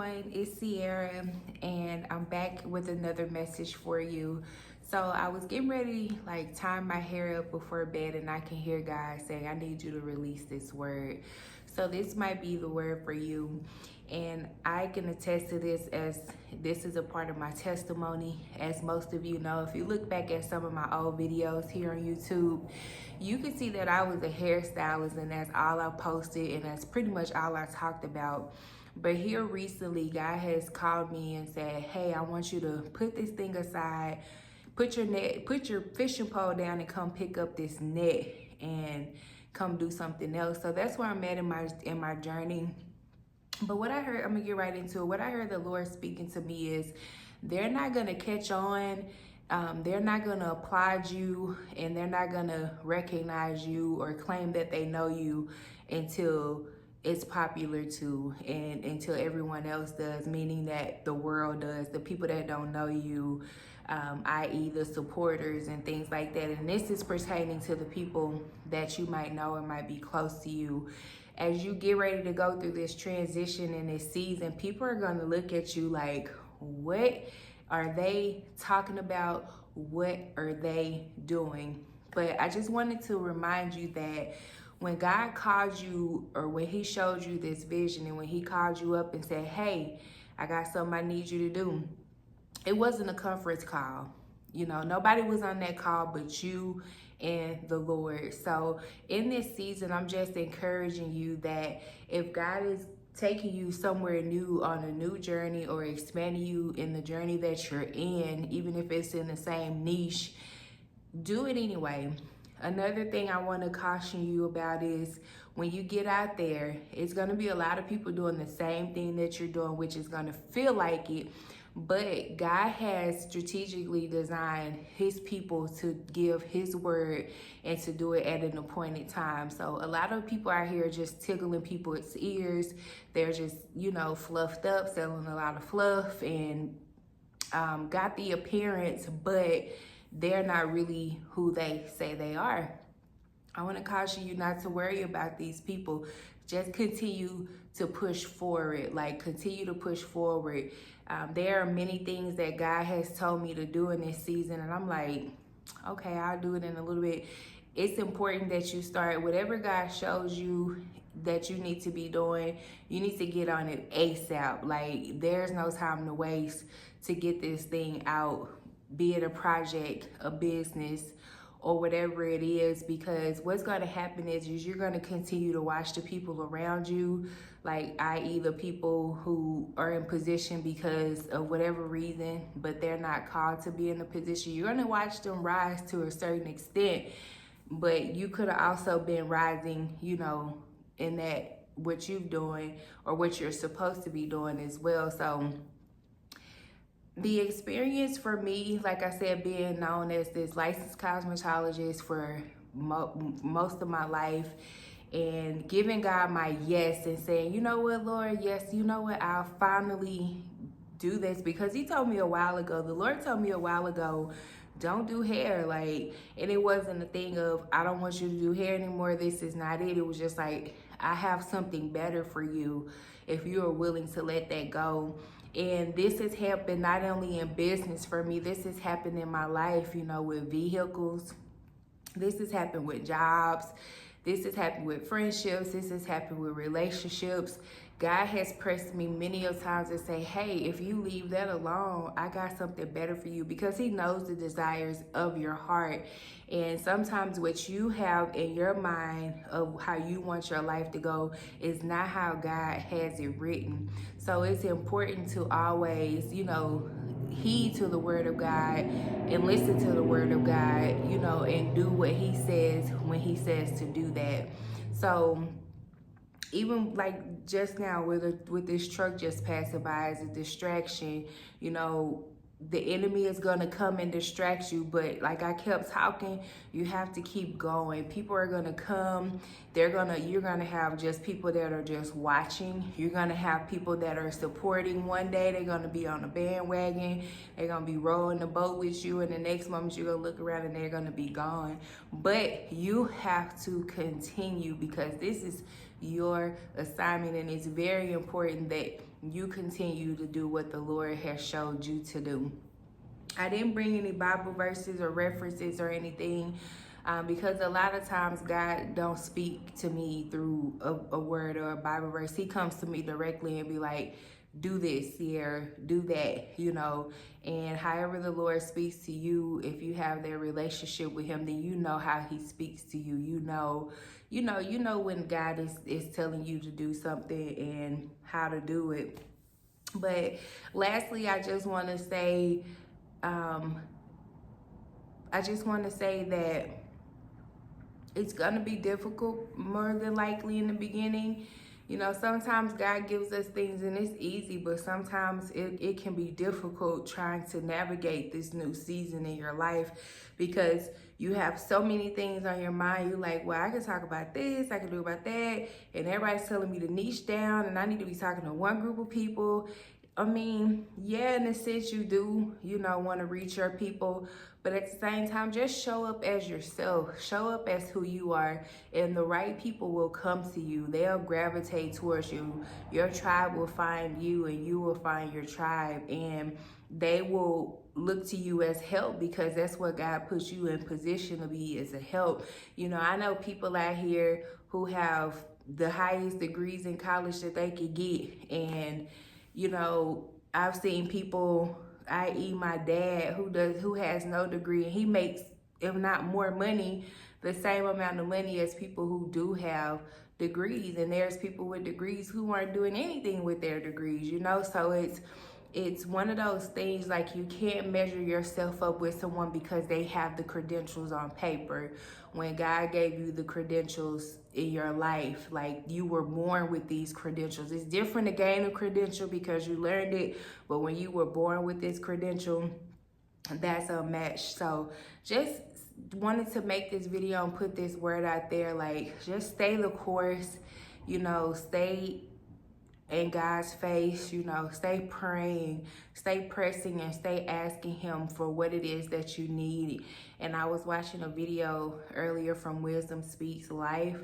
everyone, it's Sierra, and I'm back with another message for you. So I was getting ready, like tying my hair up before bed, and I can hear God saying, I need you to release this word. So this might be the word for you. And I can attest to this, as this is a part of my testimony. As most of you know, if you look back at some of my old videos here on YouTube, you can see that I was a hairstylist, and that's all I posted, and that's pretty much all I talked about. But here recently, God has called me and said, hey, I want you to put this thing aside, put your fishing pole down, and come pick up this net and come do something else. So that's where I'm at in my journey. But what I heard, I'm gonna get right into it. What I heard the Lord speaking to me is, they're not gonna catch on. They're not gonna applaud you, and they're not gonna recognize you or claim that they know you until it's popular too, and until everyone else does, meaning that the world does, the people that don't know you, i.e. the supporters and things like that. And this is pertaining to the people that you might know and might be close to you. As you get ready to go through this transition in this season, people are going to look at you like, what are they talking about? What are they doing? But I just wanted to remind you that when God called you, or when he showed you this vision, and when he called you up and said, hey, I got something I need you to do, it wasn't a conference call. You know, nobody was on that call but you and the Lord. So in this season, I'm just encouraging you that if God is taking you somewhere new on a new journey, or expanding you in the journey that you're in, even if it's in the same niche, do it anyway. Another thing I want to caution you about is, when you get out there, it's going to be a lot of people doing the same thing that you're doing, which is going to feel like it. But God has strategically designed his people to give his word and to do it at an appointed time. So a lot of people out here just tickling people's ears. They're just, fluffed up, selling a lot of fluff, and got the appearance, but they're not really who they say they are. I want to caution you not to worry about these people. Just continue to push forward. Continue to push forward. There are many things that God has told me to do in this season, and I'm like, okay, I'll do it in a little bit. It's important that you start whatever God shows you that you need to be doing. You need to get on it ASAP. There's no time to waste to get this thing out, be it a project, a business, or whatever it is, because what's going to happen is you're going to continue to watch the people around you, i.e. the people who are in position because of whatever reason, but they're not called to be in a position. You're going to watch them rise to a certain extent, but you could have also been rising, in that what you're doing or what you're supposed to be doing as well. So the experience for me, like I said, being known as this licensed cosmetologist for most of my life, and giving God my yes and saying, you know what, Lord, yes, you know what, I'll finally do this, because he told me a while ago, the Lord told me a while ago, don't do hair. And it wasn't a thing of, I don't want you to do hair anymore, this is not it. It was just like, I have something better for you if you are willing to let that go. And this has happened not only in business for me, this has happened in my life, with vehicles. This has happened with jobs. This has happened with friendships. This has happened with relationships. God has pressed me many a times to say, hey, if you leave that alone, I got something better for you, because he knows the desires of your heart. And sometimes what you have in your mind of how you want your life to go is not how God has it written. So it's important to always, heed to the word of God and listen to the word of God, and do what he says when he says to do that. So even just now with this truck just passing by as a distraction, the enemy is going to come and distract you. But like I kept talking, you have to keep going. People are going to come. You're going to have just people that are just watching. You're going to have people that are supporting. One day they're going to be on the bandwagon. They're going to be rowing the boat with you. And the next moment you're going to look around and they're going to be gone. But you have to continue, because this is your assignment, and it's very important that you continue to do what the Lord has showed you to do. I didn't bring any Bible verses or references or anything because a lot of times God don't speak to me through a word or a Bible verse. He comes to me directly and be like, do this here, do that, you know. And however the Lord speaks to you, if you have that relationship with him, then you know how he speaks to you. You know when God is telling you to do something and how to do it. But lastly, I just want to say that it's gonna be difficult more than likely in the beginning. You know, sometimes God gives us things and it's easy, but sometimes it can be difficult trying to navigate this new season in your life because you have so many things on your mind. You're like, well, I can talk about this, I can do about that, and everybody's telling me to niche down and I need to be talking to one group of people. I mean, yeah, in a sense you do, want to reach your people, but at the same time, just show up as yourself. Show up as who you are, and the right people will come to you. They'll gravitate towards you. Your tribe will find you, and you will find your tribe, and they will look to you as help because that's what God puts you in position to be, as a help. I know people out here who have the highest degrees in college that they could get, and I've seen people, i.e. my dad, who has no degree, and he makes, if not more money, the same amount of money as people who do have degrees. And there's people with degrees who aren't doing anything with their degrees, so it's one of those things, like, you can't measure yourself up with someone because they have the credentials on paper. When God gave you the credentials in your life, like, you were born with these credentials. It's different to gain a credential because you learned it, but when you were born with this credential, that's unmatched. So just wanted to make this video and put this word out there, like, just stay the course, stay in God's face, stay praying, stay pressing, and stay asking him for what it is that you need. And I was watching a video earlier from Wisdom Speaks Life,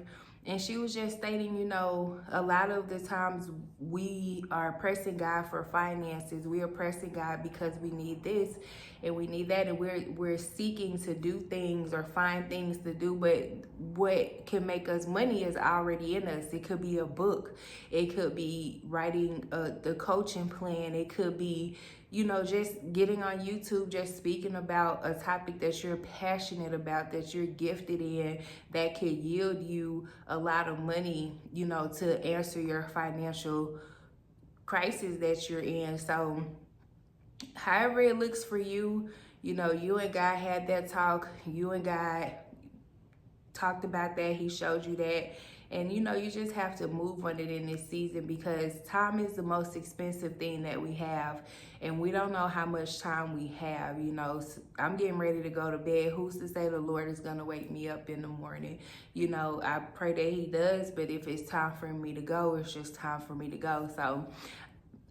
and she was just stating, a lot of the times we are pressing God for finances. We are pressing God because we need this and we need that, and we're seeking to do things or find things to do, but what can make us money is already in us. It could be a book. It could be writing the coaching plan. It could be, just getting on YouTube, just speaking about a topic that you're passionate about, that you're gifted in, that could yield you a lot of money, to answer your financial crisis that you're in. So however it looks for you, you and God had that talk. You and God talked about that. He showed you that. And, you just have to move on it in this season because time is the most expensive thing that we have. And we don't know how much time we have, I'm getting ready to go to bed. Who's to say the Lord is going to wake me up in the morning? I pray that he does. But if it's time for me to go, it's just time for me to go. So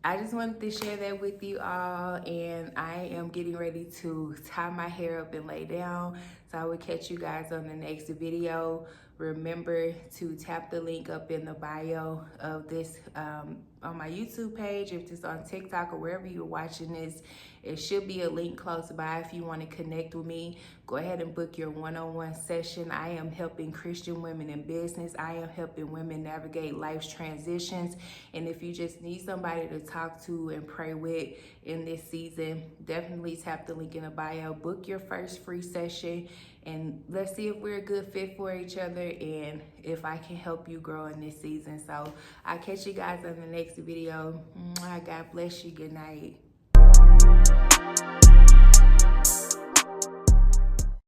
I just wanted to share that with you all, and I am getting ready to tie my hair up and lay down. So I will catch you guys on the next video. Remember to tap the link up in the bio of this on my YouTube page. If it's on TikTok or wherever you're watching this, it should be a link close by. If you want to connect with me, go ahead and book your one-on-one session. I am helping Christian women in business. I am helping women navigate life's transitions. And if you just need somebody to talk to and pray with in this season, definitely tap the link in the bio. Book your first free session, and let's see if we're a good fit for each other and if I can help you grow in this season. So I'll catch you guys on the next video. God bless you. Good night.